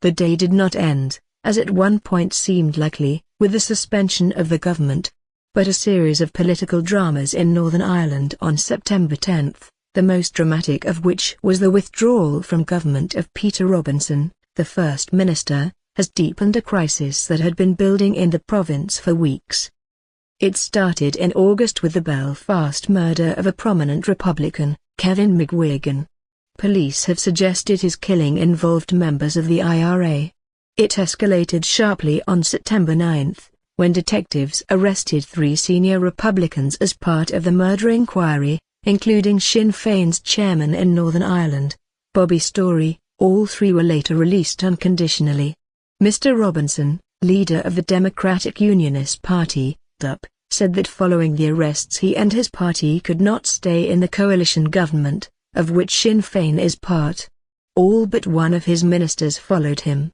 The day did not end, as at one point seemed likely, with the suspension of the government, but a series of political dramas in Northern Ireland on September 10, the most dramatic of which was the withdrawal from government of Peter Robinson, the First Minister, has deepened a crisis that had been building in the province for weeks. It started in August with the Belfast murder of a prominent Republican, Kevin McGuigan. Police have suggested his killing involved members of the IRA. It escalated sharply on September 9, when detectives arrested 3 senior Republicans as part of the murder inquiry, including Sinn Féin's chairman in Northern Ireland, Bobby Storey. All 3 were later released unconditionally. Mr. Robinson, leader of the Democratic Unionist Party, DUP, said that following the arrests he and his party could not stay in the coalition government, of which Sinn Féin is part. All but one of his ministers followed him.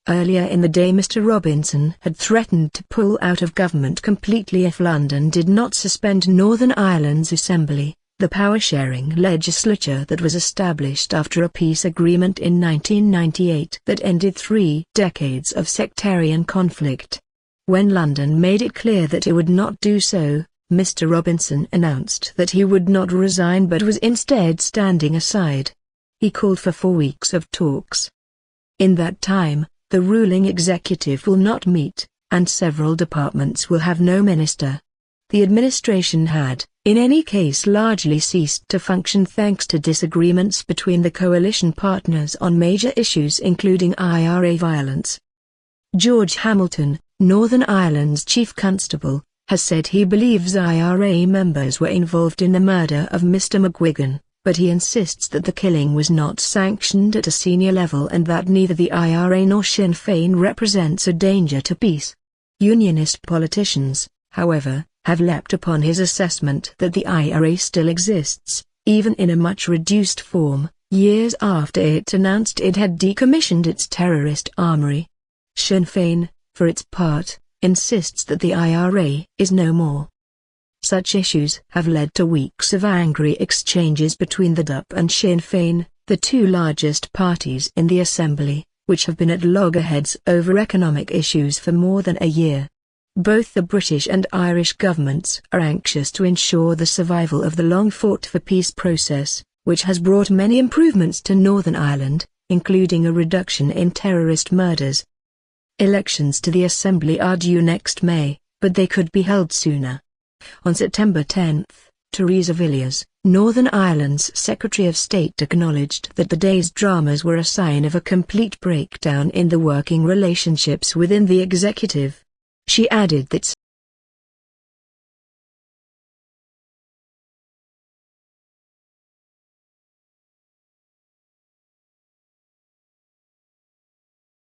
Earlier in the day Mr. Robinson had threatened to pull out of government completely if London did not suspend Northern Ireland's Assembly, the power-sharing legislature that was established after a peace agreement in 1998 that ended 3 decades of sectarian conflict. When London made it clear that it would not do so, Mr. Robinson announced that he would not resign but was instead standing aside. He called for 4 weeks of talks. In that time, the ruling executive will not meet, and several departments will have no minister. The administration had, in any case, largely ceased to function thanks to disagreements between the coalition partners on major issues including IRA violence. George Hamilton, Northern Ireland's chief constable, has said he believes IRA members were involved in the murder of Mr. McGuigan, but he insists that the killing was not sanctioned at a senior level and that neither the IRA nor Sinn Féin represents a danger to peace. Unionist politicians, however, have leapt upon his assessment that the IRA still exists, even in a much reduced form, years after it announced it had decommissioned its terrorist armory. Sinn Féin, for its part, insists that the IRA is no more. Such issues have led to weeks of angry exchanges between the DUP and Sinn Féin, the 2 largest parties in the Assembly, which have been at loggerheads over economic issues for more than a year. Both the British and Irish governments are anxious to ensure the survival of the long-fought-for-peace process, which has brought many improvements to Northern Ireland, including a reduction in terrorist murders. Elections to the Assembly are due next May, but they could be held sooner. On September 10, Theresa Villiers, Northern Ireland's Secretary of State, acknowledged that the day's dramas were a sign of a complete breakdown in the working relationships within the executive. She added that